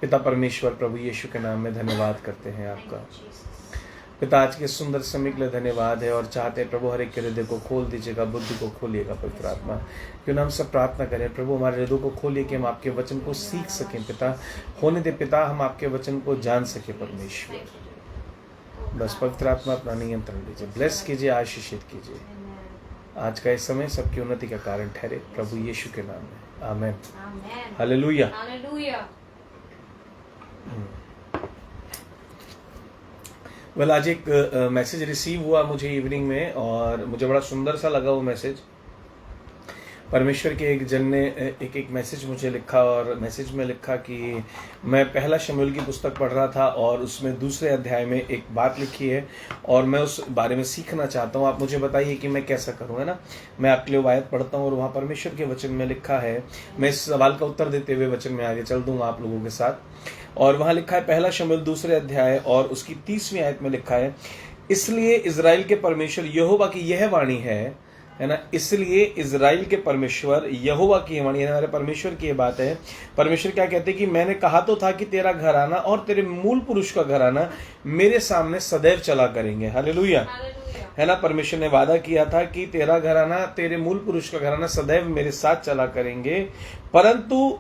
पिता परमेश्वर प्रभु यीशु के नाम में धन्यवाद करते हैं आपका। पिता आज के सुंदर समय के लिए धन्यवाद है और चाहते हैं प्रभु हर एक के हृदय को खोल दीजिएगा, बुद्धि को खोलिएगा पवित्र आत्मा। क्यों ना हम सब प्रार्थना करें प्रभु हमारे हृदय को खोलिए कि हम आपके वचन को सीख सकें पिता। होने दे पिता हम आपके वचन को जान सके परमेश्वर। बस पवित्र आत्मा अपना नियंत्रण लीजिए, ब्लेस कीजिए, आशीषित कीजिए। आज का इस समय सबकी उन्नति का कारण ठहरे प्रभु यीशु के नाम में, आमेन। हालेलुया। वेल आज एक मैसेज रिसीव हुआ मुझे इवनिंग में और मुझे बड़ा सुंदर सा लगा वो मैसेज। परमेश्वर के एक जन ने एक मैसेज मुझे लिखा और मैसेज में लिखा कि मैं पहला शमूएल की पुस्तक पढ़ रहा था और उसमें दूसरे अध्याय में एक बात लिखी है और मैं उस बारे में सीखना चाहता हूँ। आप मुझे बताइए कि मैं कैसा करूँ, है ना। मैं आपके लिए आयत पढ़ता हूँ और वहाँ परमेश्वर के वचन में लिखा है। मैं इस सवाल का उत्तर देते हुए वचन में आगे चल दूंगा आप लोगों के साथ। और वहाँ लिखा है पहला शमूएल दूसरे अध्याय और उसकी 30वीं आयत में लिखा है, इसलिए इजराइल के परमेश्वर यहोवा की यह वाणी है ना। इसलिए इजराइल के परमेश्वर यहोवा की वाणी है, हमारे परमेश्वर की ये बात है। परमेश्वर क्या कहते हैं कि मैंने कहा तो था कि तेरा घराना और तेरे मूल पुरुष का घराना मेरे सामने सदैव चला करेंगे। हालेलुया, है ना। परमेश्वर ने वादा किया था कि तेरा घराना, तेरे मूल पुरुष का घराना सदैव मेरे साथ चला करेंगे। परंतु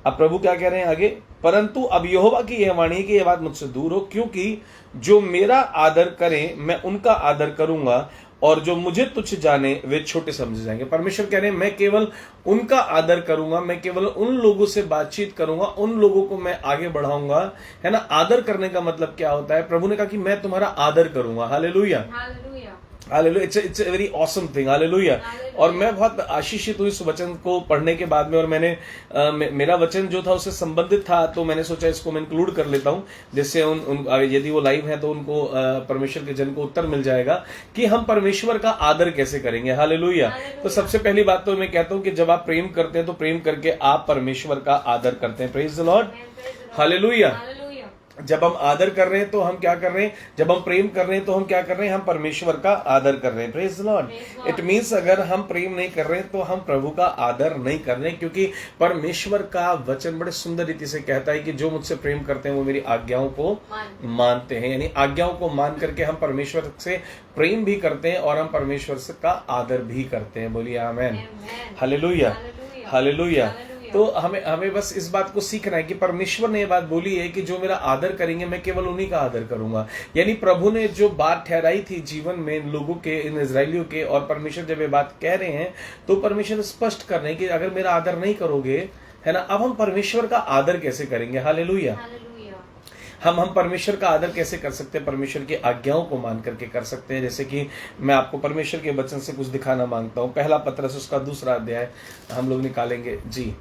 अब प्रभु क्या कह रहे हैं आगे, परंतु अब यहोवा की यह वाणी की यह बात मुझसे दूर हो, क्योंकि जो मेरा आदर करें मैं उनका आदर करूंगा और जो मुझे तुच्छ जाने वे छोटे समझे जाएंगे। परमेश्वर कह रहे हैं मैं केवल उनका आदर करूंगा, मैं केवल उन लोगों से बातचीत करूंगा, उन लोगों को मैं आगे बढ़ाऊंगा, है ना। आदर करने का मतलब क्या होता है, प्रभु ने कहा कि मैं तुम्हारा आदर करूंगा। Hallelujah, hallelujah. It's a very awesome thing. Hallelujah. और मैं बहुत आशीषित हुई इस वचन को पढ़ने के बाद में और मैंने मेरा वचन जो था उससे संबंधित था तो मैंने सोचा इसको मैं इंक्लूड कर लेता हूं, जिससे यदि वो लाइव है तो उनको परमेश्वर के जन को उत्तर मिल जाएगा कि हम परमेश्वर का आदर कैसे करेंगे। हालेलुया। तो सबसे पहली बात तो मैं कहता हूं कि जब आप प्रेम करते हैं तो प्रेम करके आप परमेश्वर का आदर करते हैं। Praise the Lord. हालेलुया। जब हम आदर कर रहे हैं तो हम क्या कर रहे हैं, जब हम प्रेम कर रहे हैं तो हम क्या कर रहे हैं, हम परमेश्वर का आदर कर रहे हैं। Praise the Lord. It means अगर हम प्रेम नहीं कर रहे हैं तो हम प्रभु का आदर नहीं कर रहे हैं, क्योंकि परमेश्वर का वचन बड़े सुंदर रीति से कहता है कि जो मुझसे प्रेम करते हैं वो मेरी आज्ञाओं को मानते हैं। यानी आज्ञाओं को मान करके हम परमेश्वर से प्रेम भी करते हैं और हम परमेश्वर से का आदर भी करते हैं। बोलिए आमेन। Hallelujah, hallelujah. तो हमें बस इस बात को सीखना है कि परमेश्वर ने ये बात बोली है कि जो मेरा आदर करेंगे मैं केवल उन्हीं का आदर करूंगा। यानी प्रभु ने जो बात ठहराई थी जीवन में इन लोगों के, इन इजरायलियों के, और परमेश्वर जब ये बात कह रहे हैं तो परमेश्वर स्पष्ट कर रहे हैं कि अगर मेरा आदर नहीं करोगे, है ना, अब हम परमेश्वर का आदर कैसे करेंगे। हालेलुया। हम परमेश्वर का आदर कैसे कर सकते हैं, परमेश्वर की आज्ञाओं को मान करके कर सकते हैं। जैसे कि मैं आपको परमेश्वर के वचन से कुछ दिखाना मांगता हूं। पहला पत्रस उसका दूसरा अध्याय हम लोग निकालेंगे। जी,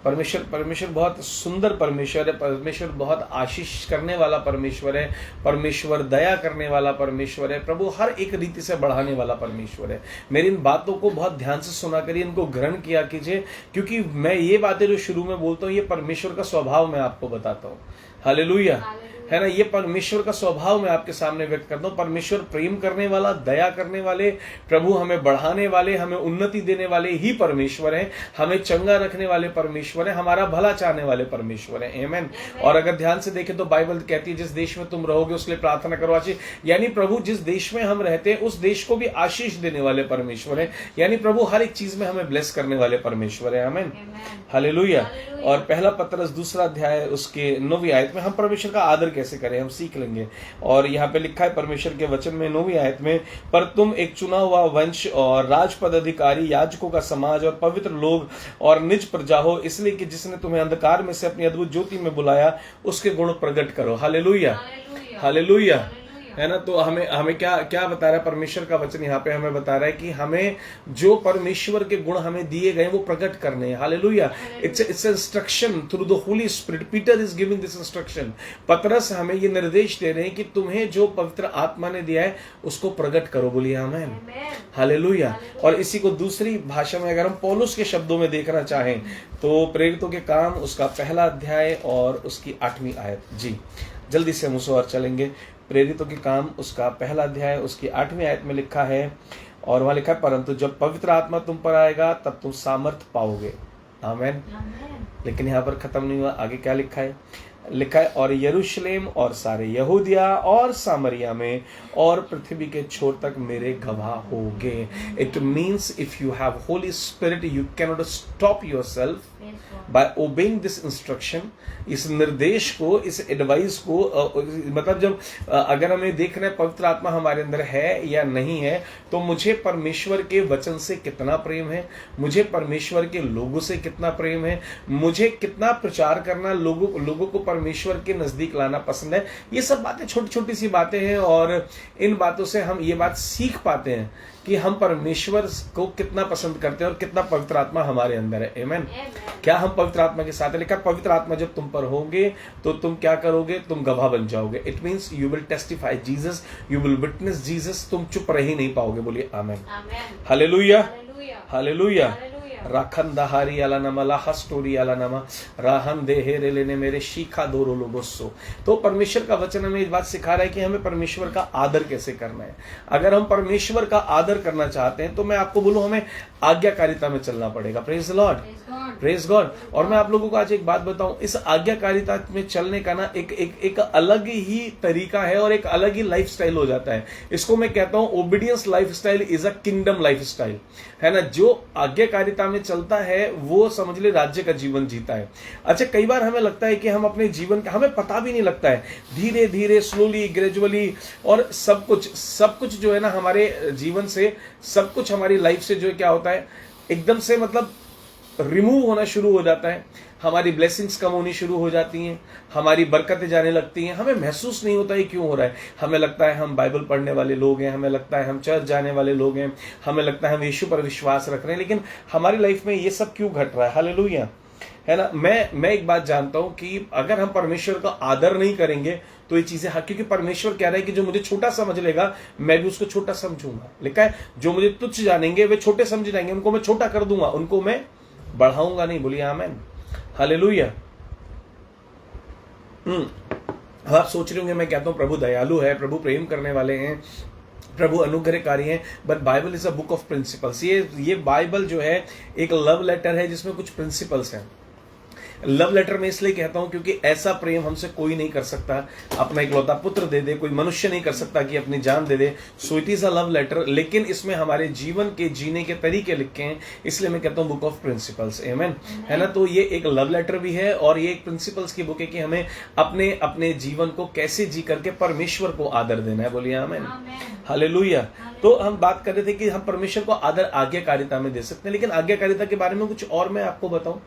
परमेश्वर बहुत सुंदर परमेश्वर है। परमेश्वर बहुत आशीष करने वाला परमेश्वर है। परमेश्वर दया करने वाला परमेश्वर है। प्रभु हर एक रीति से बढ़ाने वाला परमेश्वर है। मेरी इन बातों को बहुत ध्यान से सुना करिए, इनको ग्रहण किया कीजिए, क्योंकि मैं ये बातें जो शुरू में बोलता हूँ ये परमेश्वर का स्वभाव मैं आपको बताता हूँ। हालेलुया, है ना। ये परमेश्वर का स्वभाव मैं आपके सामने व्यक्त करता हूं। परमेश्वर प्रेम करने वाला, दया करने वाले, प्रभु हमें बढ़ाने वाले, हमें उन्नति देने वाले ही परमेश्वर हैं। हमें चंगा रखने वाले परमेश्वर हैं, हमारा भला चाहने वाले परमेश्वर हैं। आमीन। और अगर ध्यान से देखें तो बाइबल कहती है जिस देश में तुम रहोगे उसके लिए प्रार्थना करो। यानी प्रभु जिस देश में हम रहते हैं उस देश को भी आशीष देने वाले परमेश्वर हैं। यानी प्रभु हर एक चीज में हमें ब्लेस करने वाले परमेश्वर है। आमीन, हालेलुया। और पहला पत्रस दूसरा अध्याय उसके 9वीं आयत में हम परमेश्वर का आदर कैसे करें हम सीख लेंगे। और यहाँ पे लिखा है परमेश्वर के वचन में 9वीं आयत में, पर तुम एक चुना हुआ वंश और राजपद अधिकारी, याजकों का समाज और पवित्र लोग और निज प्रजा हो, इसलिए कि जिसने तुम्हें अंधकार में से अपनी अद्भुत ज्योति में बुलाया उसके गुण प्रकट करो। हालेलुया, हालेलुया, है ना। तो हमें क्या बता रहा है परमेश्वर का वचन, यहाँ पे हमें बता रहा है कि हमें जो परमेश्वर के गुण हमें दिए गए वो प्रकट करने हैं। Hallelujah. It's instruction through the Holi spirit. Peter is giving this instruction. पतरस हमें ये निर्देश दे रहे हैं कि तुम्हें जो पवित्र आत्मा ने दिया है उसको प्रकट करो। बोलिए आमीन, हालेलुया। और इसी को दूसरी भाषा में अगर हम पौलुस के शब्दों में देखना चाहें तो प्रेरितों के काम उसका पहला अध्याय और उसकी 8वीं आयत। जी, जल्दी से हम उस ओर चलेंगे। प्रेरितों के काम उसका पहला अध्याय उसकी 8वीं आयत में लिखा है, और वहां लिखा है, परंतु जब पवित्र आत्मा तुम पर आएगा तब तुम सामर्थ पाओगे। आमेन। लेकिन यहाँ पर खत्म नहीं हुआ, आगे क्या लिखा है? लिखा है और यरूशलेम और सारे यहूदिया और सामरिया में और पृथ्वी के छोर तक मेरे गवाह होंगे। It means if you have holy spirit you can not stop yourself by obeying this instruction. इस निर्देश को, इस एडवाइस को, मतलब जब अगर हमें देखना है पवित्र आत्मा हमारे अंदर है या नहीं है, तो मुझे परमेश्वर के वचन से कितना प्रेम है, मुझे परमेश्वर के लोगों से कितना प्रेम है, मुझे कितना प्रचार करना, लोगों को परमेश्वर के नजदीक लाना पसंद है। ये सब बातें छोटी छोटी सी बातें हैं और इन बातों से हम ये बात सीख पाते हैं कि हम परमेश्वर को कितना पसंद करते हैं और कितना पवित्र आत्मा हमारे अंदर है। आमीन। क्या हम पवित्र आत्मा के साथ है? लिखा पवित्र आत्मा जब तुम पर होंगे तो तुम क्या करोगे? तुम गवाह बन जाओगे। It means you will testify Jesus, you will witness Jesus. तुम चुप रह ही नहीं पाओगे। बोलिए आमीन। Hallelujah, hallelujah. राखन दहारी अला नमा लाहा स्टोरी अला नमा राहन देहे रेले ने मेरे शीखा दोरो लोगोसो। तो परमेश्वर का वचन हमें इस बात सिखा रहा है कि हमें परमेश्वर का आदर कैसे करना है। अगर हम परमेश्वर का आदर करना चाहते हैं तो मैं आपको बोलूं हमें आज्ञाकारिता में चलना पड़ेगा। Praise the Lord, praise God. और मैं आप लोगों को आज एक बात बताऊं, इस आज्ञाकारिता में चलने का ना एक अलग ही तरीका है और एक अलग ही लाइफस्टाइल हो जाता है। इसको मैं कहता हूं obedience lifestyle is a kingdom lifestyle, है ना। जो आज्ञाकारिता में चलता है वो समझ ले राज्य का जीवन जीता है। अच्छा, कई बार हमें लगता है कि हम अपने जीवन का, हमें पता भी नहीं लगता है, धीरे धीरे स्लोली ग्रेजुअली, और सब कुछ जो है ना हमारे जीवन से, सब कुछ हमारी लाइफ से जो है क्या होता है, एकदम से मतलब रिमूव होना शुरू हो जाता है। हमारी ब्लेसिंग्स कम होनी शुरू हो जाती हैं, हमारी बरकतें जाने लगती हैं। हमें महसूस नहीं होता है क्यों हो रहा है। हमें लगता है हम बाइबल पढ़ने वाले लोग हैं, हमें लगता है हम चर्च जाने वाले लोग हैं, हमें लगता है हम यीशु पर विश्वास रख रहे हैं, लेकिन हमारी लाइफ में ये सब क्यों घट रहा है? हालेलुया, है ना। मैं एक बात जानता हूं कि अगर हम परमेश्वर का आदर नहीं करेंगे तो ये चीजें, क्योंकि परमेश्वर कह रहा है कि जो मुझे छोटा समझ लेगा मैं भी उसको छोटा समझूंगा। लिखा है जो मुझे तुच्छ जानेंगे वे छोटे समझ जाएंगे, उनको मैं छोटा कर दूंगा, उनको मैं बढ़ाऊंगा नहीं। बोलिए आमीन, हालेलुया। आप सोच रहे होंगे मैं कहता हूं प्रभु दयालु है, प्रभु प्रेम करने वाले हैं, प्रभु अनुग्रहकारी हैं, but Bible is a book of principles. ये बाइबल जो है एक लव लेटर है जिसमें कुछ प्रिंसिपल्स हैं। लव लेटर में इसलिए कहता हूं क्योंकि ऐसा प्रेम हमसे कोई नहीं कर सकता, अपना इकलौता पुत्र दे दे, कोई मनुष्य नहीं कर सकता कि अपनी जान दे दे। So it is a love letter, लेकिन इसमें हमारे जीवन के जीने के तरीके लिखे हैं, इसलिए मैं कहता हूं बुक ऑफ प्रिंसिपल्स। आमीन, है ना। तो ये एक लव लेटर भी है और ये एक प्रिंसिपल्स की बुक है कि हमें अपने जीवन को कैसे जी करके परमेश्वर को आदर देना है। बोलिए आमीन, हालेलुया। तो हम बात कर रहे थे कि हम परमेश्वर को आदर आज्ञाकारिता में दे सकते हैं, लेकिन आज्ञाकारिता के बारे में कुछ और मैं आपको बताऊं।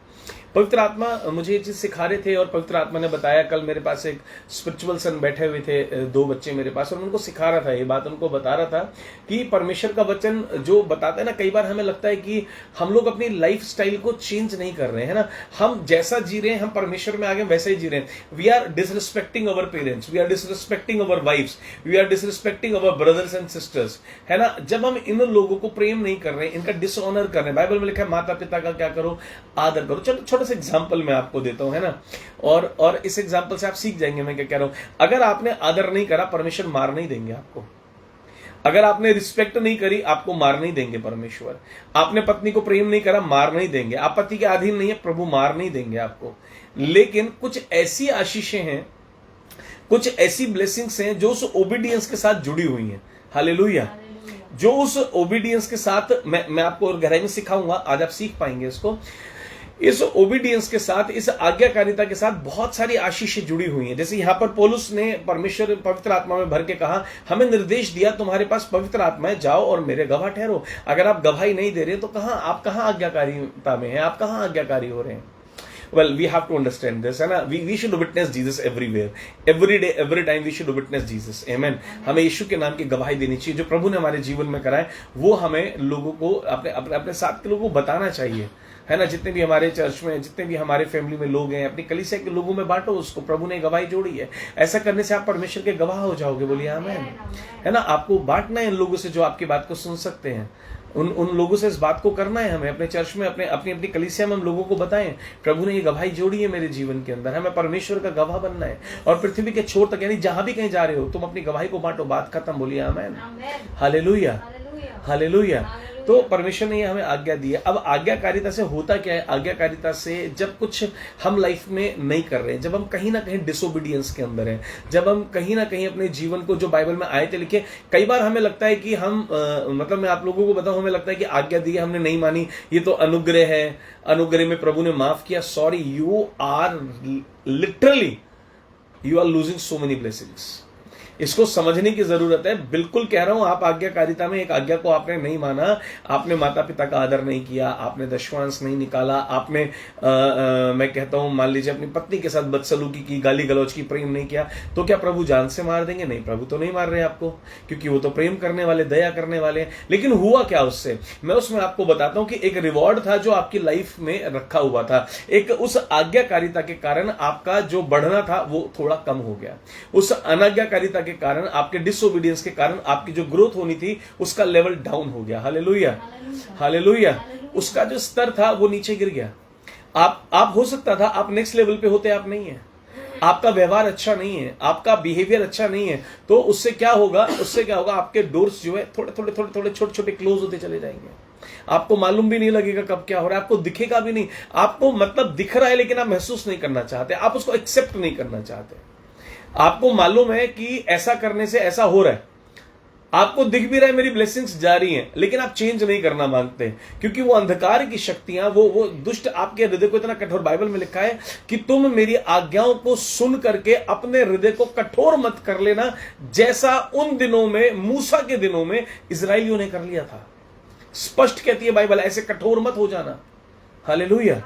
पवित्र आत्मा मुझे ये चीज सिखा रहे थे और पवित्र आत्मा ने बताया, कल मेरे पास एक स्पिरिचुअल सन बैठे हुए थे, 2 बच्चे मेरे पास, और उनको सिखा रहा था, ये बात उनको बता रहा था कि परमेश्वर का वचन जो बताता है ना, कई बार हमें लगता है कि हम लोग अपनी लाइफ स्टाइल को चेंज नहीं कर रहे हैं, ना। हम जैसा जी रहे हैं, हम परमेश्वर में आगे वैसे ही जी रहे हैं। We are disrespecting our parents, we are disrespecting our wives, we are disrespecting our brothers and sisters, है ना। जब हम इन लोगों को प्रेम नहीं कर रहे हैं, इनका डिसऑनर कर रहे हैं। बाइबल में लिखा है माता पिता का क्या करो, आदर करो। चलो छोटा सा एग्जाम्पल मैं आपको देता हूं, है ना, और इस एग्जाम्पल से आप सीख जाएंगे मैं क्या कह रहा हूं। अगर आपने आदर नहीं करा, परमेश्वर मार नहीं देंगे आपको। अगर आपने रिस्पेक्ट नहीं करी, आपको मार नहीं देंगे परमेश्वर। आपने पत्नी को प्रेम नहीं करा, मार नहीं देंगे। आप पति के अधीन नहीं है, प्रभु मार नहीं देंगे आपको। लेकिन कुछ ऐसी आशीषें हैं, कुछ ऐसी ब्लेसिंग्स हैं जो उस ओबीडियंस के साथ जुड़ी हुई हैं। हालेलुया। जो उस ओबीडियंस के साथ मैं आपको और गहराई में सिखाऊंगा, आज आप सीख पाएंगे इसको। इस ओबीडियंस के साथ, इस आज्ञाकारिता के साथ बहुत सारी आशीषें जुड़ी हुई हैं। जैसे यहां पर पौलुस ने परमेश्वर पवित्र आत्मा में भर के कहा, हमें निर्देश दिया तुम्हारे पास पवित्र आत्मा है, जाओ और मेरे गवाह ठहरो। अगर आप गवाही नहीं दे रहे तो आप कहां आज्ञाकारिता में हैं, आप कहां आज्ञाकारी हो रहे हैं। Well, we have to understand this, है ना। We should witness Jesus everywhere, every day, every time we should witness Jesus. Amen. हमें यीशु के नाम की गवाही देनी चाहिए। जो प्रभु ने हमारे जीवन में करा है वो हमें लोगों को, अपने साथ के लोगों को बताना चाहिए, है ना। जितने भी हमारे चर्च में, जितने भी हमारे फैमिली में लोग हैं, अपनी कलीसिया के लोगों में बांटो उसको। प्रभु ने गवाही जोड़ी है, ऐसा करने से आप परमेश्वर के गवाह हो जाओगे। बोलिए आमीन, है ना। आपको बांटना है इन लोगों से जो आपकी बात को सुन सकते हैं। उन लोगों से इस बात को करना है हमें। अपने चर्च में, अपनी कलीसिया में हम लोगों को बताएं, प्रभु ने ये गवाही जोड़ी है मेरे जीवन के अंदर, हमें परमेश्वर का गवाह बनना है। और पृथ्वी के छोर तक, यानी जहां भी कहीं जा रहे हो, तुम अपनी गवाही को बांटो। बात खत्म। बोलिए आमीन, हालेलुया, हालेलुया। तो परमेश्वर ने ये हमें आज्ञा दी है। अब आज्ञाकारिता से होता क्या है? आज्ञाकारिता से जब कुछ हम लाइफ में नहीं कर रहे हैं, जब हम कहीं ना कहीं डिसोबीडियंस के अंदर हैं, जब हम कहीं ना कहीं अपने जीवन को, जो बाइबल में आयतें लिखे, कई बार हमें लगता है कि हम मतलब मैं आप लोगों को बताऊं, हमें लगता है कि आज्ञा दी है, हमने नहीं मानी, ये तो अनुग्रह है, अनुग्रह में प्रभु ने माफ किया। Sorry, you are literally you are losing so many blessings. इसको समझने की जरूरत है। बिल्कुल कह रहा हूं, आप आज्ञाकारिता में एक आज्ञा को आपने नहीं माना, आपने माता पिता का आदर नहीं किया, आपने दशवांश नहीं निकाला, आपने मैं कहता हूं मान लीजिए अपनी पत्नी के साथ बदसलूकी की, गाली गलौज की, प्रेम नहीं किया, तो क्या प्रभु जान से मार देंगे? नहीं, प्रभु तो नहीं मार रहे आपको, क्योंकि वो तो प्रेम करने वाले, दया करने वाले हैं। लेकिन हुआ क्या उससे? मैं उसमें आपको बताता हूं कि एक रिवॉर्ड था जो आपकी लाइफ में रखा हुआ था। एक उस आज्ञाकारिता के कारण आपका जो बढ़ना था वो थोड़ा कम हो गया। उस अनाज्ञाकारिता के कारण, आपके डिसोबीडियंस के कारण आपकी जो ग्रोथ होनी थी उसका लेवल डाउन हो गया। Hallelujah, hallelujah. उसका जो स्तर था वो नीचे गिर गया। आप हो सकता था आप नेक्स्ट लेवल पे होते, आप नहीं है। आपका व्यवहार अच्छा नहीं है, आपका बिहेवियर अच्छा नहीं है, तो उससे क्या होगा? आपके डोर्स जो है थोड़े छोटे छोटे क्लोज होते चले जाएंगे। आपको मालूम भी नहीं लगेगा कब क्या हो रहा है, आपको दिखेगा भी नहीं। आपको मतलब दिख रहा है लेकिन आप महसूस नहीं करना चाहते, आप उसको एक्सेप्ट नहीं करना चाहते। आपको मालूम है कि ऐसा करने से ऐसा हो रहा है, आपको दिख भी रहा है मेरी ब्लेसिंग्स जारी हैं, लेकिन आप चेंज नहीं करना मांगते, क्योंकि वो अंधकार की शक्तियां, वो दुष्ट आपके हृदय को इतना कठोर, बाइबल में लिखा है कि तुम मेरी आज्ञाओं को सुन करके अपने हृदय को कठोर मत कर लेना, जैसा उन दिनों में, मूसा के दिनों में इजराइलियों ने कर लिया था। स्पष्ट कहती है बाइबल, ऐसे कठोर मत हो जाना। Hallelujah,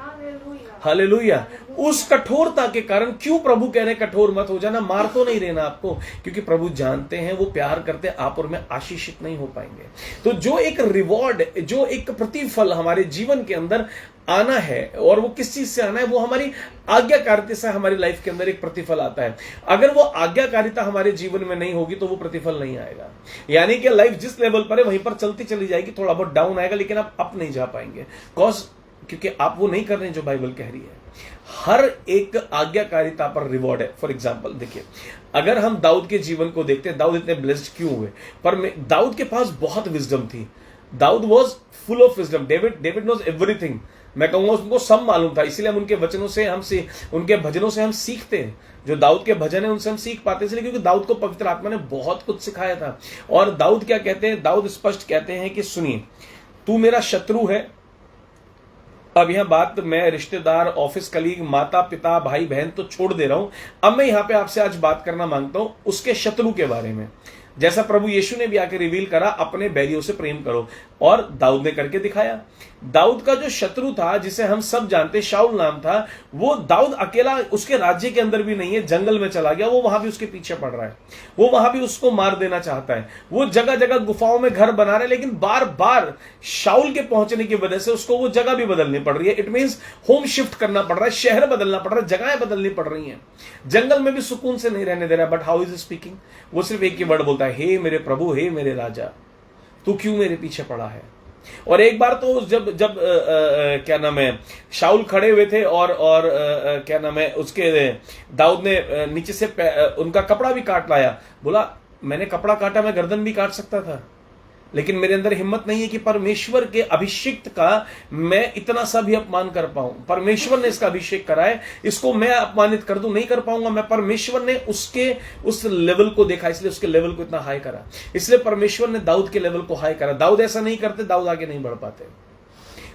hallelujah. उस कठोरता के कारण, क्यों प्रभु कह रहे हैं कठोर मत हो जाना? मार तो नहीं रहना आपको, क्योंकि प्रभु जानते हैं, वो प्यार करते हैं, आप और मैं आशीषित नहीं हो पाएंगे। तो जो एक रिवॉर्ड, जो एक प्रतिफल हमारे जीवन के अंदर आना है, और वो किस चीज से आना है? वो हमारी आज्ञाकारिता से हमारी लाइफ के अंदर एक प्रतिफल आता है। अगर वो आज्ञाकारिता हमारे जीवन में नहीं होगी तो वो प्रतिफल नहीं आएगा। यानी कि लाइफ जिस लेवल पर है वहीं पर चलती चली जाएगी, थोड़ा बहुत डाउन आएगा, लेकिन आप अप नहीं जा पाएंगे, क्योंकि आप वो नहीं कर रहे हैं जो बाइबल कह रही है। हर एक आज्ञाकारिता पर रिवॉर्ड है। फॉर एग्जाम्पल देखिए, अगर हम दाऊद के जीवन को देखते हैं, दाऊद इतने ब्लेस्ड क्यों हुए? पर दाऊद के पास बहुत विजडम थी। Dawood was full of wisdom. David knows everything. मैं कहूंगा उनको सब मालूम था, इसीलिए हम उनके वचनों से, उनके भजनों से हम सीखते हैं। जो दाऊद के भजन है उनसे हम सीख पाते हैं, इसलिए क्योंकि दाऊद को पवित्र आत्मा ने बहुत कुछ सिखाया था। और दाऊद क्या कहते हैं? दाऊद स्पष्ट कहते हैं कि सुनिए, तू मेरा शत्रु है। अब यह बात मैं रिश्तेदार, ऑफिस कलीग, माता पिता, भाई बहन तो छोड़ दे रहा हूं। अब मैं यहां पे आपसे आज बात करना मांगता हूं उसके शत्रु के बारे में। जैसा प्रभु यीशु ने भी आके रिवील करा, अपने बैरियों से प्रेम करो, और दाऊद ने करके दिखाया। दाऊद का जो शत्रु था, जिसे हम सब जानते, शाऊल नाम था, वो दाऊद अकेला उसके राज्य के अंदर भी नहीं है, जंगल में चला गया, वो वहां भी उसके पीछे पड़ रहा है, वो वहां भी उसको मार देना चाहता है, वो जगह जगह गुफाओं में घर बना रहा है, लेकिन बार बार शाऊल के पहुंचने की वजह से उसको वो जगह भी बदलनी पड़ रही है। इट मीन्स होम शिफ्ट करना पड़ रहा है, शहर बदलना पड़ रहा है, जगहें बदलनी पड़ रही हैं। जंगल में भी सुकून से नहीं रहने दे रहा। But how is speaking? वो सिर्फ एक ही वर्ड बोलता है, हे मेरे प्रभु, हे मेरे राजा, तू क्यों मेरे पीछे पड़ा है? और एक बार तो जब क्या नाम है, शाऊल खड़े हुए थे, और क्या नाम है, उसके दाऊद ने नीचे से उनका कपड़ा भी काट लाया। बोला, मैंने कपड़ा काटा, मैं गर्दन भी काट सकता था, लेकिन मेरे अंदर हिम्मत नहीं है कि परमेश्वर के अभिषेक का मैं इतना सा भी अपमान कर पाऊं। परमेश्वर ने इसका अभिषेक करा है, इसको मैं अपमानित कर दूं, नहीं कर पाऊंगा मैं। परमेश्वर ने उसके उस लेवल को देखा, इसलिए उसके लेवल को इतना हाई करा, इसलिए परमेश्वर ने दाऊद के लेवल को हाई करा। दाऊद ऐसा नहीं करते, दाऊद आगे नहीं बढ़ पाते।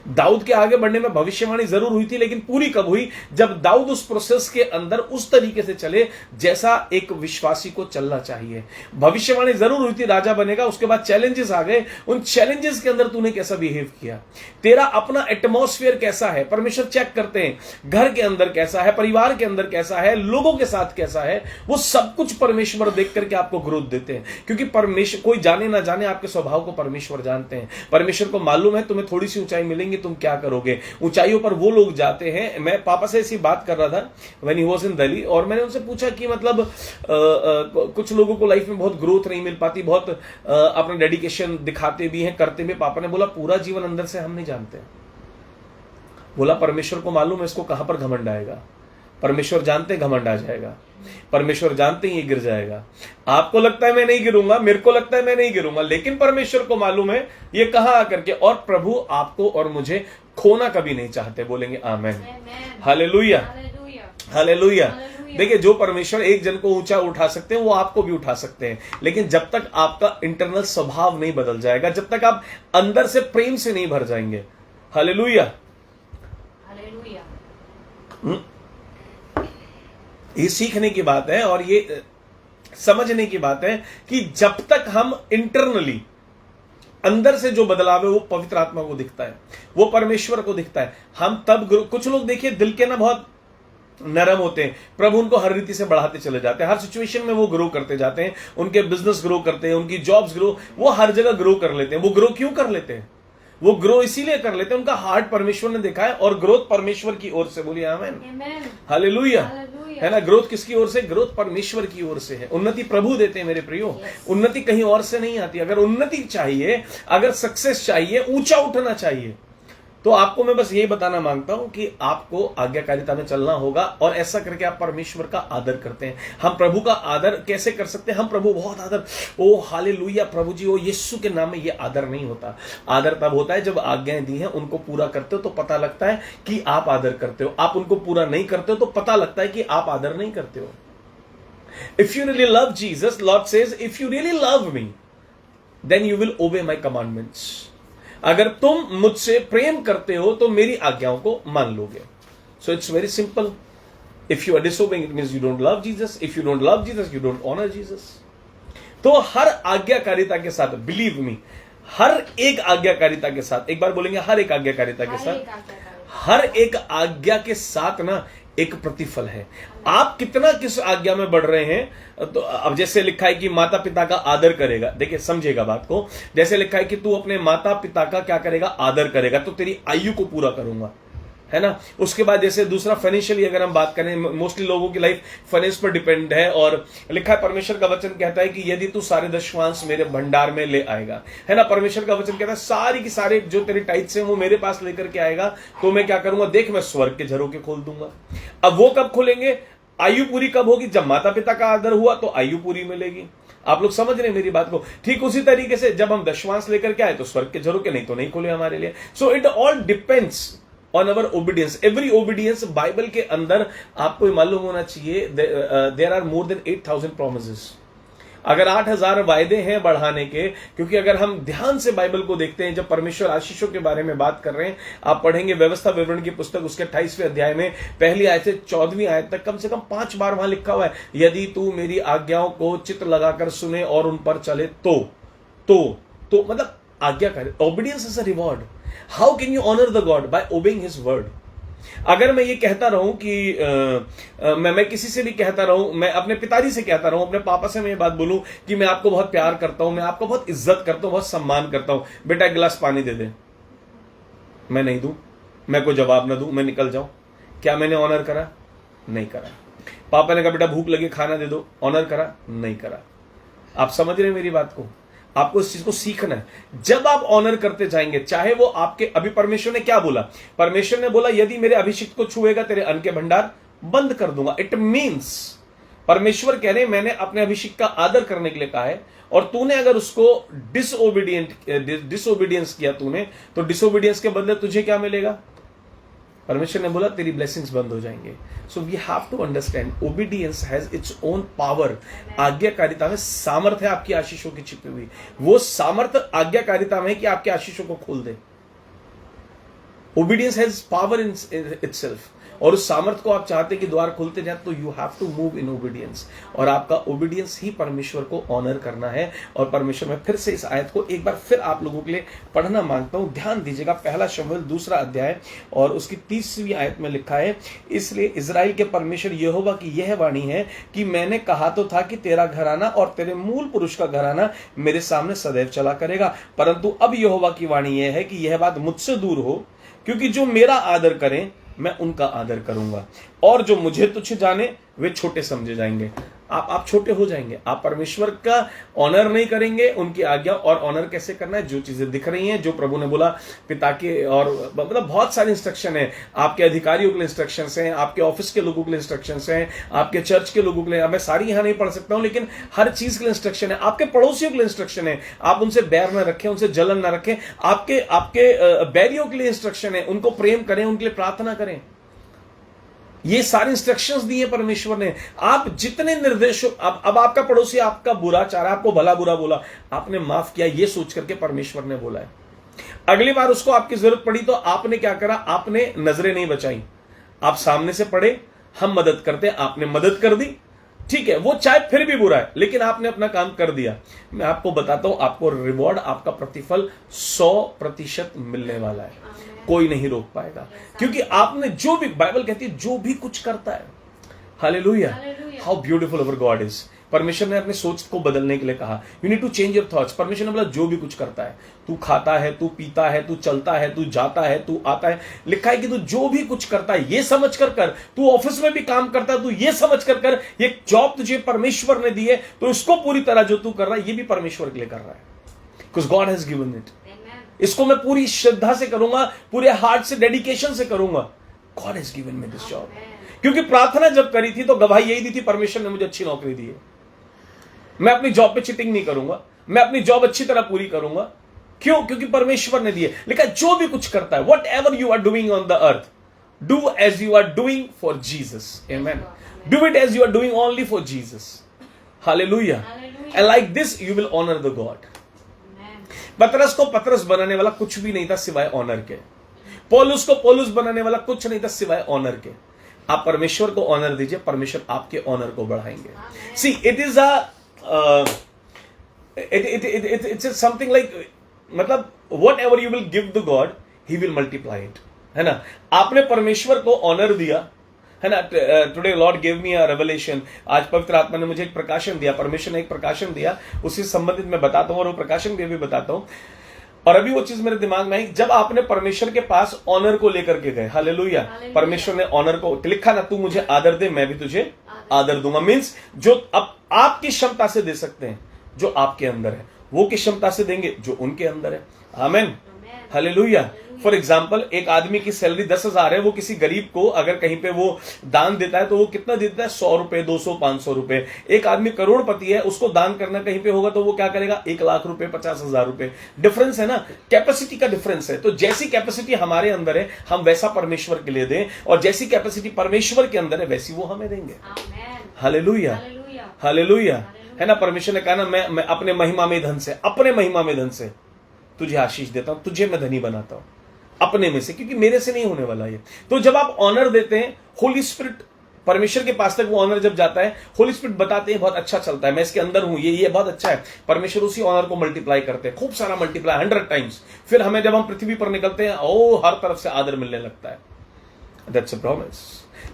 दाऊद के आगे बढ़ने में भविष्यवाणी जरूर हुई थी, लेकिन पूरी कब हुई? जब दाऊद उस प्रोसेस के अंदर उस तरीके से चले जैसा एक विश्वासी को चलना चाहिए। भविष्यवाणी जरूर हुई थी, राजा बनेगा, उसके बाद चैलेंजेस आ गए। उन चैलेंजेस के अंदर तूने कैसा बिहेव किया, तेरा अपना एटमॉस्फेयर कैसा है, परमेश्वर चेक करते हैं। घर के अंदर कैसा है, परिवार के अंदर कैसा है, लोगों के साथ कैसा है, वो सब कुछ परमेश्वर देख करके आपको ग्रोथ देते हैं। क्योंकि परमेश्वर, कोई जाने ना जाने, आपके स्वभाव को परमेश्वर जानते हैं। परमेश्वर को मालूम है तुम्हें थोड़ी सी ऊंचाई मिलेंगी, तुम क्या करोगे। ऊंचाइयों पर वो लोग जाते हैं। मैं पापा से ऐसी बात कर रहा था when he was in Delhi, और मैंने उनसे पूछा कि मतलब कुछ लोगों को लाइफ में बहुत ग्रोथ नहीं मिल पाती, बहुत अपना डेडिकेशन दिखाते भी हैं, करते भी। पापा ने बोला, पूरा जीवन अंदर से हम नहीं जानते। बोला, परमेश्वर को मालूम है इसको कहां पर घमंड आएगा। परमेश्वर जानते घमंड आ जाएगा, परमेश्वर जानते ही ये गिर जाएगा। आपको लगता है मैं नहीं गिरूंगा, मेरे को लगता है मैं नहीं गिरूंगा, लेकिन परमेश्वर को मालूम है ये कहां आकर के, और प्रभु आपको और मुझे खोना कभी नहीं चाहते। बोलेंगे आमेन, हालेलुया, हालेलुया। देखिए, जो परमेश्वर एक जन को ऊंचा उठा सकते हैं वो आपको भी उठा सकते हैं, लेकिन जब तक आपका इंटरनल स्वभाव नहीं बदल जाएगा, जब तक आप अंदर से प्रेम से नहीं भर जाएंगे। हालेलुया, ये सीखने की बात है और ये समझने की बात है कि जब तक हम इंटरनली अंदर से जो बदलाव है वो पवित्र आत्मा को दिखता है, वो परमेश्वर को दिखता है, हम तब कुछ लोग देखिए दिल के ना बहुत नरम होते हैं, प्रभु उनको हर रीति से बढ़ाते चले जाते हैं, हर सिचुएशन में वो ग्रो करते जाते हैं, उनके बिजनेस ग्रो करते हैं, उनकी जॉब्स ग्रो, वो हर जगह ग्रो कर लेते हैं। वो ग्रो क्यों कर लेते हैं? वो ग्रो इसीलिए कर लेते हैं, उनका हार्ट परमेश्वर ने देखा है, और ग्रोथ परमेश्वर की ओर से। बोलिए आमीन, हालेलुया, है ना। ग्रोथ किसकी ओर से? ग्रोथ परमेश्वर की ओर से है। उन्नति प्रभु देते हैं मेरे प्रियो, उन्नति कहीं और से नहीं आती। अगर उन्नति चाहिए, अगर सक्सेस चाहिए, ऊंचा उठना चाहिए, तो आपको मैं बस यही बताना मांगता हूं कि आपको आज्ञाकारिता में चलना होगा, और ऐसा करके आप परमेश्वर का आदर करते हैं। हम प्रभु का आदर कैसे कर सकते हैं? हम प्रभु बहुत आदर, ओ हालेलुया प्रभु जी, ओ यीशु के नाम में, ये आदर नहीं होता। आदर तब होता है जब आज्ञाएं दी हैं उनको पूरा करते हो तो पता लगता है कि आप आदर करते हो। आप उनको पूरा नहीं करते हो तो पता लगता है कि आप आदर नहीं करते हो। If you really love Jesus, lord says, if you really love me then you will obey my commandments. अगर तुम मुझसे प्रेम करते हो तो मेरी आज्ञाओं को मान लोगे। So it's very simple. If you are disobeying it means you don't love Jesus. If you don't love Jesus, you don't honour Jesus. तो हर आज्ञाकारिता के साथ, बिलीव मी, हर एक आज्ञाकारिता के साथ, एक बार बोलेंगे हर एक आज्ञाकारिता के साथ, हर एक आज्ञा के साथ ना एक प्रतिफल है। आप कितना किस आज्ञा में बढ़ रहे हैं। तो अब जैसे लिखा है कि माता पिता का आदर करेगा, देखिए समझेगा बात को, जैसे लिखा है कि तू अपने माता पिता का क्या करेगा? आदर करेगा, तो तेरी आयु को पूरा करूंगा, है ना। उसके बाद जैसे दूसरा फाइनेंशियली अगर हम बात करें, मोस्टली लोगों की लाइफ फाइनेंस पर डिपेंड है, और लिखा है परमेश्वर का वचन कहता है कि यदि तू सारे दशमांश मेरे भंडार में ले आएगा, है ना। परमेश्वर का वचन कहता है सारी की सारे जो तेरे टाइट्स हैं वो मेरे पास लेकर के आएगा, तो मैं क्या करूंगा? देख, मैं स्वर्ग के झरोखे खोल दूंगा। अब वो कब खुलेंगे? आयु पूरी कब होगी? जब माता पिता का आदर हुआ तो आयु पूरी मिलेगी। आप लोग समझ रहे हैं मेरी बात को? ठीक उसी तरीके से जब हम दशमांश लेकर के आए तो स्वर्ग के झरोखे, नहीं तो नहीं खुले हमारे लिए। So it all depends on our obedience. Every obedience, Bible के अंदर आपको मालूम होना चाहिए, there are more than 8,000 promises. अगर 8,000 वायदे हैं बढ़ाने के, क्योंकि अगर हम ध्यान से बाइबल को देखते हैं, जब परमेश्वर आशीषों के बारे में बात कर रहे हैं, आप पढ़ेंगे व्यवस्था विवरण की पुस्तक उसके 28वें अध्याय में पहली आयत से 14वीं आयत तक कम से कम 5 बार वहां लिखा हुआ है, यदि तू मेरी आज्ञाओं को चित्त लगाकर सुने और उन पर चले तो मतलब आज्ञा करे। Obedience is a reward. How can you honour the God? By obeying his word. अगर मैं ये कहता रहूं कि मैं किसी से भी कहता रहूं, मैं अपने पिताजी से कहता रहूं, अपने पापा से मैं ये बात बोलूं कि मैं आपको बहुत प्यार करता हूं, मैं आपको बहुत इज्जत करता हूं, बहुत सम्मान करता हूं, बेटा एक गिलास पानी दे दे, मैं नहीं दूं, मैं कोई जवाब ना दूं, मैं निकल जाऊं, क्या मैंने ऑनर करा? नहीं करा। पापा ने कहा बेटा भूख लगी खाना दे दो, ऑनर करा? नहीं करा। आप समझ रहे हैं मेरी बात को? आपको इस चीज को सीखना है। जब आप ऑनर करते जाएंगे, चाहे वो आपके, अभी परमेश्वर ने क्या बोला? परमेश्वर ने बोला यदि मेरे अभिषिक्त को छुएगा तेरे अन्न के भंडार बंद कर दूंगा। इट मींस परमेश्वर कह रहे मैंने अपने अभिषिक्त का आदर करने के लिए कहा है, और तूने अगर उसको डिसओबीडियंस किया तूने, तो डिसओबीडियंस के बदले तुझे क्या मिलेगा? परमेश्वर ने बोला तेरी ब्लेसिंग्स बंद हो जाएंगे। So we have to understand obedience has its own power. आज्ञाकारिता में सामर्थ्य है आपकी आशीषों की छिपी हुई। वो सामर्थ्य आज्ञाकारिता में है कि आपके आशीषों को खोल दे। Obedience has power in itself, और उस सामर्थ्य को आप चाहते कि द्वार खुलते जाए तो you have to move in obedience, और आपका ओबीडियंस ही परमेश्वर को ऑनर करना है। और परमेश्वर में फिर से इस आयत को एक बार फिर आप लोगों के लिए पढ़ना मांगता हूं, ध्यान दीजिएगा। पहला शमूएल 2 अध्याय और उसकी 30वीं आयत में लिखा है, इसलिए इजराइल के परमेश्वर यहोवा की यह वाणी है कि मैंने कहा तो था कि तेरा घराना और तेरे मूल पुरुष का घराना मेरे सामने सदैव चला करेगा, परंतु अब यहोवा की वाणी यह है कि यह बात मुझसे दूर हो, क्योंकि जो मेरा आदर करें मैं उनका आदर करूंगा, और जो मुझे तुच्छ जाने वे छोटे समझे जाएंगे। आप छोटे हो जाएंगे। आप परमेश्वर का ऑनर नहीं करेंगे, उनकी आज्ञा। और ऑनर कैसे करना है? जो चीजें दिख रही हैं, जो प्रभु ने बोला पिता के, और मतलब बहुत सारे इंस्ट्रक्शन है। आपके अधिकारियों के लिए इंस्ट्रक्शन हैं, आपके ऑफिस के लोगों के लिए इंस्ट्रक्शन हैं, आपके चर्च के लोगों के लिए, मैं सारी यहां नहीं पढ़ सकता हूं, लेकिन हर चीज के लिए इंस्ट्रक्शन है। आपके पड़ोसियों के लिए इंस्ट्रक्शन है, आप उनसे बैर ना रखें, उनसे जलन ना रखें। आपके बैरियों के लिए इंस्ट्रक्शन है, उनको प्रेम करें, उनके लिए प्रार्थना करें। ये सारे इंस्ट्रक्शंस दिए परमेश्वर ने। आप जितने निर्देशों, अब आपका पड़ोसी आपका बुरा चाह रहा, आपको भला बुरा बोला, आपने माफ किया, ये सोच करके परमेश्वर ने बोला है। अगली बार उसको आपकी जरूरत पड़ी तो आपने क्या करा? आपने नजरें नहीं बचाई, आप सामने से पढ़े, हम मदद करते, आपने मदद कर दी, ठीक है, वो चाहे फिर भी बुरा है, लेकिन आपने अपना काम कर दिया। मैं आपको बताता हूं, आपको रिवॉर्ड, आपका प्रतिफल 100% मिलने वाला है। कोई नहीं रोक पाएगा, क्योंकि आपने जो भी, बाइबल कहती है जो भी कुछ करता है, hallelujah, how beautiful our God is. परमेश्वर ने अपनी सोच को बदलने के लिए कहा, you need to change your thoughts. परमेश्वर ने बोला जो भी कुछ करता है, तू खाता है, तू पीता है, तू चलता है, तू जाता है, तू आता है, लिखा है कि तू जो भी कुछ करता है ये समझ कर कर। तू ऑफिस में भी काम करता है, तू ये समझ कर कर, ये जॉब तुझे परमेश्वर ने दी है, तो इसको पूरी तरह जो तू कर रहा है ये भी परमेश्वर के लिए कर रहा है, because God has given it. इसको मैं पूरी श्रद्धा से करूंगा, पूरे हार्ट से, डेडिकेशन से करूंगा। God has given me this job. क्योंकि प्रार्थना जब करी थी तो गवाही यही दी थी, परमेश्वर ने मुझे अच्छी नौकरी दी है, मैं अपनी जॉब पे चीटिंग नहीं करूंगा, मैं अपनी जॉब अच्छी तरह पूरी करूंगा। क्यों? क्योंकि परमेश्वर ने दिए। लिखा जो भी कुछ करता है, whatever you are doing on the earth, do as you are doing for Jesus. Amen. Do it as you are doing only for Jesus. Hallelujah. And like this you will honour the God. पतरस को पतरस बनाने वाला कुछ भी नहीं था सिवाय ऑनर के। पौलुस को पौलुस बनाने वाला कुछ नहीं था सिवाय ऑनर के। आप परमेश्वर को ऑनर दीजिए, परमेश्वर आपके ऑनर को बढ़ाएंगे। See it is it's something like, मतलब whatever you will give the God, he will multiply it, है ना। आपने परमेश्वर को ऑनर दिया, है ना। Today Lord give me a revelation. आज पवित्र आत्मा ने मुझे एक प्रकाशन दिया, परमेश्वर ने एक प्रकाशन दिया, उससे संबंधित मैं बताता हूं, और वो प्रकाशन भी बताता हूं। और अभी वो चीज मेरे दिमाग में आई, जब आपने परमेश्वर के पास ऑनर को लेकर के गए, हालेलुया, परमेश्वर ने ऑनर को लिखा ना, तू मुझे आदर दे मैं भी तुझे आदर दूंगा। मीन्स जो अब आपकी क्षमता से दे सकते हैं, जो आपके अंदर है, वो किस क्षमता से देंगे? जो उनके अंदर है। आमेन, हालेलुया। फॉर एग्जाम्पल, एक आदमी की सैलरी 10,000 है, वो किसी गरीब को अगर कहीं पे वो दान देता है तो वो कितना देता है? 100 रुपए, 200, 500 रुपए। एक आदमी करोड़पति है, उसको दान करना कहीं पे होगा तो वो क्या करेगा? 1,00,000 रुपए, 50,000 रुपए। डिफरेंस है ना, कैपेसिटी का डिफरेंस है। तो जैसी कैपेसिटी हमारे अंदर है, हम वैसा परमेश्वर के लिए दें, और जैसी कैपेसिटी परमेश्वर के अंदर है वैसी वो हमें देंगे। हालेलुया, हालेलुया, है ना। परमेश्वर ने कहा ना, मैं अपने महिमा में धन से, अपने महिमा में धन से तुझे आशीष देता हूं, तुझे मैं धनी बनाता हूं अपने में से, क्योंकि मेरे से नहीं होने वाला ये। तो जब आप ऑनर देते हैं, होली स्पिरिट, परमेश्वर के पास तक वो ऑनर जब जाता है, होली स्पिरिट बताते हैं बहुत अच्छा चलता है, मैं इसके अंदर हूं, ये बहुत अच्छा है। परमेश्वर उसी ऑनर को मल्टीप्लाई करते हैं, खूब सारा मल्टीप्लाई, 100 टाइम्स। फिर हमें जब हम पृथ्वी पर निकलते हैं, हर तरफ से आदर मिलने लगता है। That's a promise.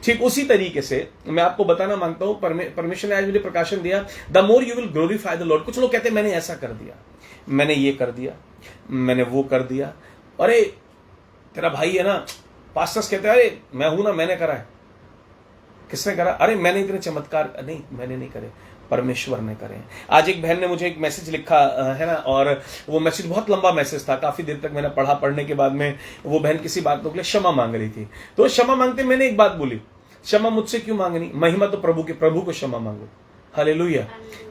ठीक उसी तरीके से मैं आपको बताना मांगता हूं, परमेश्वर ने आज मुझे प्रकाशन दिया, the more you will glorify the Lord. कुछ लोग कहते हैं मैंने ऐसा कर दिया, मैंने ये कर दिया, मैंने वो कर दिया। अरे तेरा भाई है ना, पास्टर्स कहते हैं अरे मैं हूं ना, मैंने करा है। किसने करा? अरे मैंने इतने चमत्कार नहीं, मैंने नहीं करे, परमेश्वर ने करे। आज एक बहन ने मुझे एक मैसेज लिखा, है ना, और वो मैसेज बहुत लंबा मैसेज था, काफी देर तक मैंने पढ़ा। पढ़ने के बाद में वो बहन किसी बात के लिए क्षमा मांग रही थी। तो क्षमा मांगते मैंने एक बात बोली, क्षमा मुझसे क्यों मांगनी? महिमा तो प्रभु की, प्रभु को क्षमा मांगो। हालेलुया।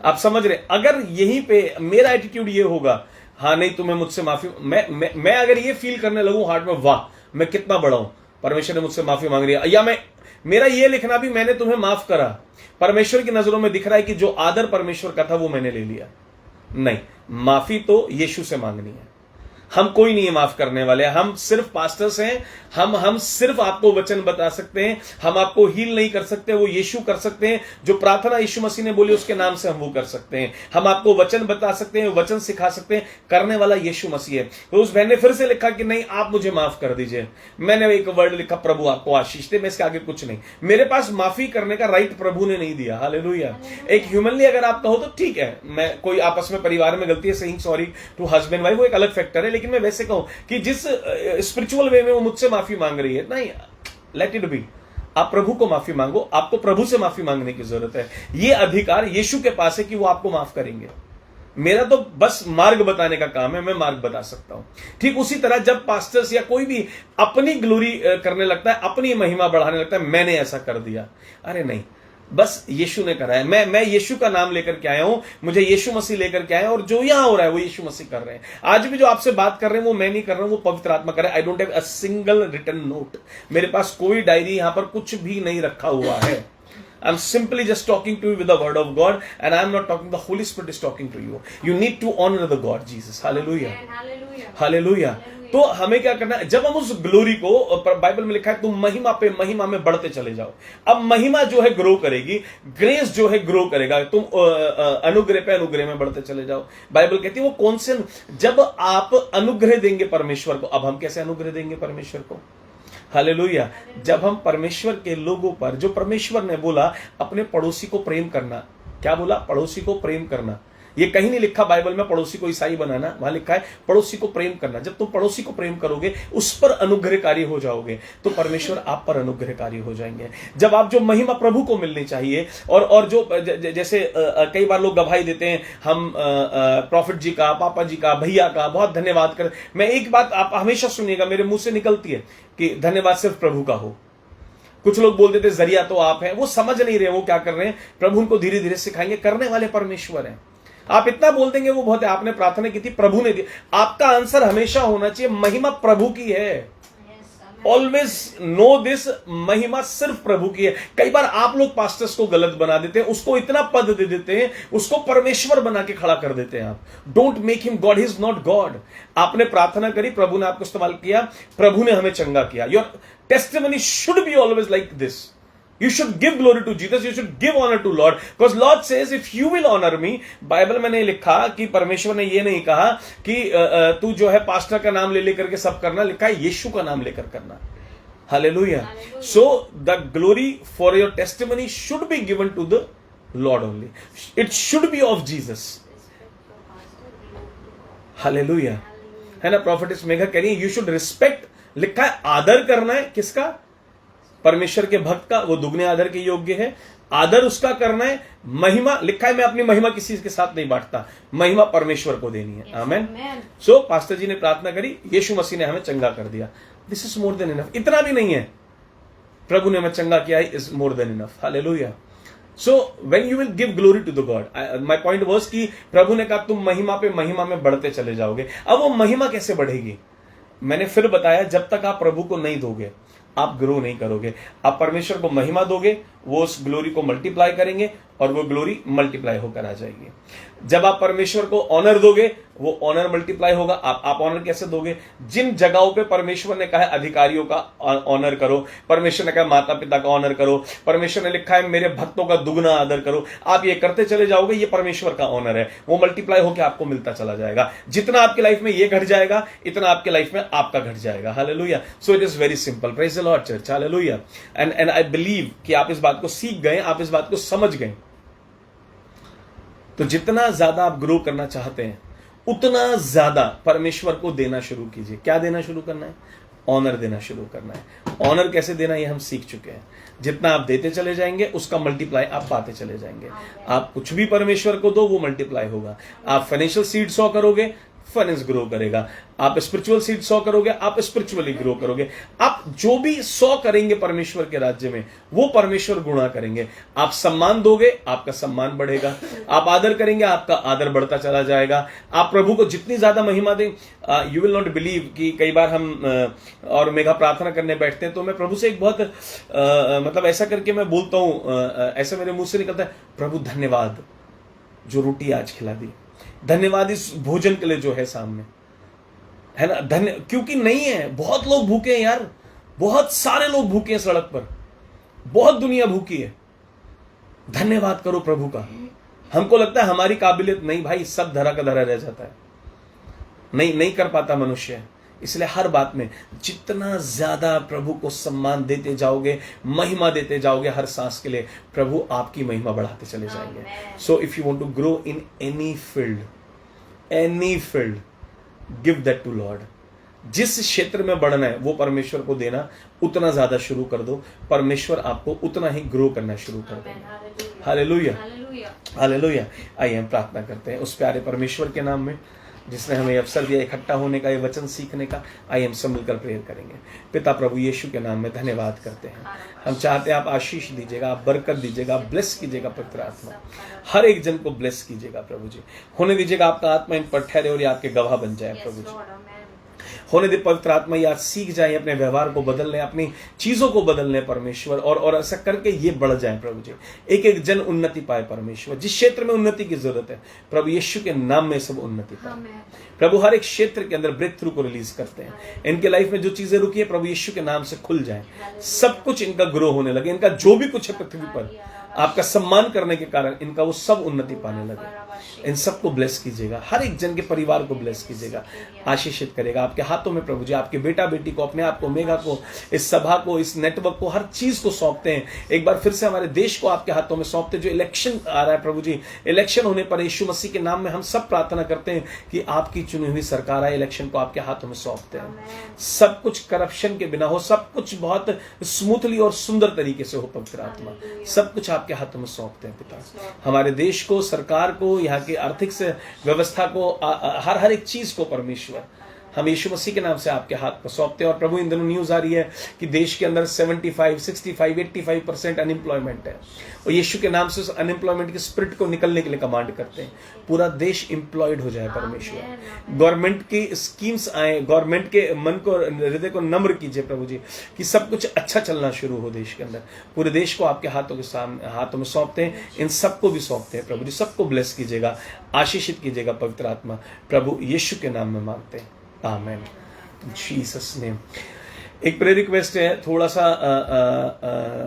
आप समझ रहे? अगर यहीं पे मेरा एटीट्यूड ये होगा, हाँ नहीं तुम्हें मुझसे माफी, मैं अगर ये फील करने लगूं हार्ट में, वाह मैं कितना बड़ा हूं, परमेश्वर ने मुझसे माफी मांग रही है, या मेरा ये लिखना भी मैंने तुम्हें माफ करा, परमेश्वर की नजरों में दिख रहा है कि जो आदर परमेश्वर का था वो मैंने ले लिया। नहीं, माफी तो यीशु से मांगनी है। हम कोई नहीं माफ करने वाले, हम सिर्फ पास्टर्स हैं। हम सिर्फ आपको वचन बता सकते हैं, हम आपको हील नहीं कर सकते, वो यीशु कर सकते हैं। जो प्रार्थना यीशु मसीह ने बोली उसके नाम से हम वो कर सकते हैं। हम आपको वचन बता सकते हैं, वचन सिखा सकते हैं, करने वाला यीशु मसीह है। तो उस बहन ने फिर से लिखा कि नहीं आप मुझे माफ कर दीजिए। मैंने एक वर्ड लिखा, प्रभु आपको आशीष दे, मैं इसके आगे कुछ नहीं। मेरे पास माफी करने का राइट प्रभु ने नहीं दिया। हालेलुया। एक ह्यूमनली अगर आप कहो तो ठीक है, मैं कोई आपस में परिवार में गलती है, saying sorry to husband wife, वो एक अलग फैक्टर है। लेकिन मैं वैसे कहूं कि जिस स्पिरिचुअल वे में वो मुझसे माफी मांग रही है, नहीं, लेट इट बी। आप प्रभु को माफी मांगो, आपको प्रभु से माफी मांगने की जरूरत है। ये अधिकार यीशु के पास है कि वो आपको माफ करेंगे। मेरा तो बस मार्ग बताने का काम है, मैं मार्ग बता सकता हूं। ठीक उसी तरह जब पास्टर्स या कोई भी अपनी ग्लोरी करने लगता है, अपनी महिमा बढ़ाने लगता है, मैंने ऐसा कर दिया, अरे नहीं, बस यीशु ने करा है। मैं यीशु का नाम लेकर के आया हूं, मुझे यीशु मसीह लेकर के आया हूं, और जो यहां हो रहा है वो यीशु मसीह कर रहे हैं। आज भी जो आपसे बात कर रहे हैं वो मैं नहीं कर रहा हूं, वो पवित्र आत्मा कर रहा है। I don't have a single written note, मेरे पास कोई डायरी यहां पर कुछ भी नहीं रखा हुआ है। I'm simply just talking to you with the word of God, and I'm not talking, the Holy Spirit is talking to you. You need to honor the God Jesus. Hallelujah. Hallelujah. तो हमें क्या करना है, जब हम उस glory को, Bible में लिखा है तुम महिमा पे महिमा में बढ़ते चले जाओ। अब महिमा जो है ग्रो करेगी, ग्रेस जो है ग्रो करेगा, तुम अनुग्रह पे अनुग्रह में बढ़ते चले जाओ। बाइबल कहती है वो कौन से, जब आप अनुग्रह देंगे परमेश्वर को। अब हम कैसे अनुग्रह देंगे परमेश्वर को? हालेलुया। जब हम परमेश्वर के लोगों पर, जो परमेश्वर ने बोला अपने पड़ोसी को प्रेम करना, क्या बोला? पड़ोसी को प्रेम करना। ये कहीं नहीं लिखा बाइबल में पड़ोसी को ईसाई बनाना, वहां लिखा है पड़ोसी को प्रेम करना। जब तुम पड़ोसी को प्रेम करोगे, उस पर अनुग्रहकारी हो जाओगे, तो परमेश्वर आप पर अनुग्रहकारी हो जाएंगे। जब आप, जो महिमा प्रभु को मिलनी चाहिए, और जो जैसे कई बार लोग गवाही देते हैं, हम प्रॉफिट जी का, पापा जी का, भैया का बहुत धन्यवाद कर। मैं एक बात आप हमेशा सुनिएगा, मेरे मुंह से निकलती है कि धन्यवाद सिर्फ प्रभु का हो। कुछ लोग बोल देते जरिया तो आप हैं, वो समझ नहीं रहे वो क्या कर रहे हैं। प्रभु उनको धीरे धीरे सिखाएंगे, करने वाले परमेश्वर हैं। आप इतना बोल देंगे वो बहुत है, आपने प्रार्थना की थी, प्रभु ने दी। आपका आंसर हमेशा होना चाहिए महिमा प्रभु की है। ऑलवेज नो दिस, महिमा सिर्फ प्रभु की है। कई बार आप लोग पास्टर्स को गलत बना देते हैं, उसको इतना पद दे देते हैं, उसको परमेश्वर बना के खड़ा कर देते हैं। आप don't make him God, he is not God. आपने प्रार्थना करी, प्रभु ने आपको इस्तेमाल किया, प्रभु ने हमें चंगा किया। Your testimony should be always like this. You should give glory to Jesus. You should give honor to Lord. Because Lord says, if you will honor me, Bible में नहीं लिखा कि परमेश्वर ने ये नहीं कहा कि तू जो है पास्टर का नाम ले लेकर के सब करना, लिखा है यीशु का नाम लेकर करना। Hallelujah. So the glory for your testimony should be given to the Lord only. It should be of Jesus. Hallelujah. है ना? प्रॉफिटेस मेघा कह रही है you should respect, लिखा है आदर करना है, किसका? परमेश्वर के भक्त का, वो दुगने आदर के योग्य है। आदर उसका करना है। महिमा, लिखा है मैं अपनी महिमा किसी के साथ नहीं बांटता, महिमा परमेश्वर को देनी है। आमेन। सो पास्टर जी ने प्रार्थना करी, यीशु मसीह ने हमें चंगा कर दिया। This is more than enough. इतना भी नहीं है, प्रभु ने हमें चंगा किया है, is more than enough. Hallelujah. So when you will give glory to the God, my point was कि प्रभु ने कहा तुम महिमा पे महिमा में बढ़ते चले जाओगे। अब वो महिमा कैसे बढ़ेगी? मैंने फिर बताया, जब तक आप प्रभु को नहीं दोगे आप ग्रो नहीं करोगे। आप परमेश्वर को महिमा दोगे, वो उस ग्लोरी को मल्टीप्लाई करेंगे और वो ग्लोरी मल्टीप्लाई होकर आ जाएगी। जब आप परमेश्वर को ऑनर दोगे, वो ऑनर मल्टीप्लाई होगा। आप ऑनर कैसे दोगे? जिन जगहों पे परमेश्वर ने कहा है अधिकारियों का ऑनर करो, परमेश्वर ने कहा माता पिता का ऑनर करो, परमेश्वर ने लिखा है मेरे भक्तों का दुगना आदर करो, आप ये करते चले जाओगे, ये परमेश्वर का ऑनर है। वो मल्टीप्लाई होकर आपको मिलता चला जाएगा। जितना आपकी लाइफ में ये घट जाएगा, इतना आपके लाइफ में आपका घट जाएगा। Hallelujah. So it is very simple. Praise the Lord church. Hallelujah. And I believe कि आप इस बात को सीख गए, आप इस बात को समझ गए। तो जितना ज्यादा आप ग्रो करना चाहते हैं, उतना ज्यादा परमेश्वर को देना शुरू कीजिए। क्या देना शुरू करना है? ऑनर देना शुरू करना है। ऑनर कैसे देना, ये हम सीख चुके हैं। जितना आप देते चले जाएंगे, उसका मल्टीप्लाई आप पाते चले जाएंगे। आप कुछ भी परमेश्वर को दो, वो मल्टीप्लाई होगा। आप फाइनेंशियल सीड सो करोगे, फाइनेंस ग्रो करेगा। आप स्पिरिचुअल सीड सो करोगे, आप स्पिरिचुअली ग्रो करोगे। आप जो भी सो करेंगे परमेश्वर के राज्य में, वो परमेश्वर गुणा करेंगे। आप सम्मान दोगे, आपका सम्मान बढ़ेगा। आप आदर करेंगे, आपका आदर बढ़ता चला जाएगा। आप प्रभु को जितनी ज्यादा महिमा दें, यू विल नॉट बिलीव कि कई बार हम और मेघा प्रार्थना करने बैठते हैं तो मैं प्रभु से एक बहुत मतलब ऐसा करके मैं बोलता हूं, ऐसा मेरे मुंह से निकलता है, प्रभु धन्यवाद जो रोटी आज खिला दी, धन्यवाद इस भोजन के लिए जो है सामने, है ना। धन्य, क्योंकि नहीं है, बहुत लोग भूखे हैं यार, बहुत सारे लोग भूखे हैं सड़क पर, बहुत दुनिया भूखी है। धन्यवाद करो प्रभु का। हमको लगता है हमारी काबिलियत नहीं, भाई सब धरा का धरा रह जाता है, नहीं कर पाता मनुष्य। इसलिए हर बात में जितना ज्यादा प्रभु को सम्मान देते जाओगे, महिमा देते जाओगे, हर सांस के लिए प्रभु आपकी महिमा बढ़ाते चले जाएंगे। So if you want to grow in any field, give that to lord. जिस क्षेत्र में बढ़ना है वो परमेश्वर को देना उतना ज्यादा शुरू कर दो, परमेश्वर आपको उतना ही ग्रो करना शुरू कर देगा। Hallelujah, hallelujah. आइए हम प्रार्थना करते हैं उस प्यारे परमेश्वर के नाम में जिसने हमें अवसर दिया इकट्ठा होने का, ये वचन सीखने का। आइए हम सब मिलकर प्रेयर करेंगे। पिता प्रभु यीशु के नाम में धन्यवाद करते हैं। हम चाहते हैं आप आशीष दीजिएगा, आप बरकत दीजिएगा, आप ब्लेस कीजिएगा पवित्र आत्मा, हर एक जन को ब्लेस कीजिएगा प्रभु जी। होने दीजिएगा आपका आत्मा इन पर ठहरे और ये आपके गवाह बन जाए प्रभु जी। होने दे पवित्र आत्मा, ये आज सीख जाए, अपने व्यवहार को बदल लें, अपनी चीजों को बदल लें परमेश्वर, और ऐसा करके ये बढ़ जाए प्रभु जी। एक एक जन उन्नति पाए परमेश्वर, जिस क्षेत्र में उन्नति की जरूरत है प्रभु यीशु के नाम में सब उन्नति पाए प्रभु। हर एक क्षेत्र के अंदर ब्रेक थ्रू को रिलीज करते हैं। इनके लाइफ में जो चीजें रुकी है प्रभु यीशु के नाम से खुल जाए, सब कुछ इनका ग्रो होने लगे। इनका जो भी कुछ है पृथ्वी पर आपका सम्मान करने के कारण इनका वो सब उन्नति पाने लगे। इन सबको ब्लेस कीजिएगा, हर एक जन के परिवार को ब्लेस कीजिएगा, आशीषित करेगा। आपके हाथों में प्रभु जी आपके बेटा बेटी को, अपने आप को, मेघा को, इस सभा को, इस नेटवर्क को, हर चीज को सौंपते हैं। एक बार फिर से हमारे देश को आपके हाथों में सौंपते हैं। जो इलेक्शन आ रहा है प्रभु जी, इलेक्शन होने पर यीशु मसीह के नाम में हम सब प्रार्थना करते हैं कि आपकी चुनी हुई सरकार आए। इलेक्शन को आपके हाथों में सौंपते हैं, सब कुछ करप्शन के बिना हो, सब कुछ बहुत स्मूथली और सुंदर तरीके से हो पवित्र आत्मा, सब कुछ आपके हाथों में सौंपते हैं पिता। हमारे देश को, सरकार को, यहाँ की आर्थिक से व्यवस्था को, हर एक चीज को परमेश्वर हम यीशु मसीह के नाम से आपके हाथ पर सौंपते हैं। और प्रभु इन दिनों न्यूज आ रही है कि देश के अंदर 75, 65, 85% अनएम्प्लॉयमेंट है, और यीशु के नाम से उस अनएम्प्लॉयमेंट के स्पिरिट को निकलने के लिए कमांड करते हैं। पूरा देश एम्प्लॉयड हो जाए परमेश्वर, गवर्नमेंट की स्कीम्स आए, गवर्नमेंट के मन को, हृदय को नम्र कीजिए प्रभु जी, कि सब कुछ अच्छा चलना शुरू हो देश के अंदर। पूरे देश को आपके हाथों में सौंपते हैं, इन सबको भी सौंपते हैं प्रभु जी। सबको ब्लेस कीजिएगा, आशीषित कीजिएगा पवित्र आत्मा, प्रभु यीशु के नाम में मांगते हैं, आमेन, जीसस नेम। एक प्रेयर रिक्वेस्ट है, थोड़ा सा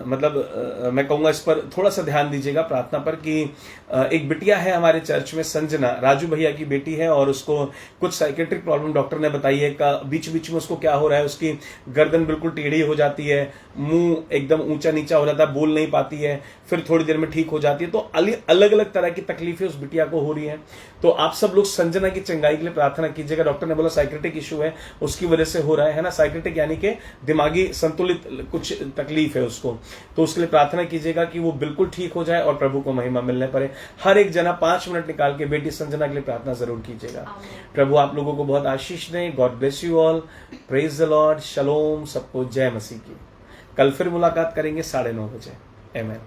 मैं कहूँगा इस पर थोड़ा सा ध्यान दीजिएगा प्रार्थना पर, कि एक बिटिया है हमारे चर्च में, संजना, राजू भैया की बेटी है, और उसको कुछ साइकेट्रिक प्रॉब्लम डॉक्टर ने बताई है। बीच बीच में उसको क्या हो रहा है, उसकी गर्दन बिल्कुल टेढ़ी हो जाती है, मुंह एकदम ऊंचा नीचा हो जाता है, बोल नहीं पाती है, फिर थोड़ी देर में ठीक हो जाती है। तो अलग अलग तरह की तकलीफें उस बिटिया को हो रही है। तो आप सब लोग संजना की चंगाई के लिए प्रार्थना कीजिएगा। डॉक्टर ने बोला साइकेट्रिक इशू है, उसकी वजह से हो रहा है ना, साइकेट्रिक यानी कि दिमागी संतुलित कुछ तकलीफ है उसको। तो उसके लिए प्रार्थना कीजिएगा कि वो बिल्कुल ठीक हो जाए और प्रभु को महिमा मिलने पड़े। हर एक जना 5 मिनट निकाल के बेटी संजना के लिए प्रार्थना जरूर कीजिएगा। प्रभु आप लोगों को बहुत आशीष दें। God bless you all, praise the Lord, शलोम, सबको जय मसीह की। कल फिर मुलाकात करेंगे 9:30 बजे। आमेन।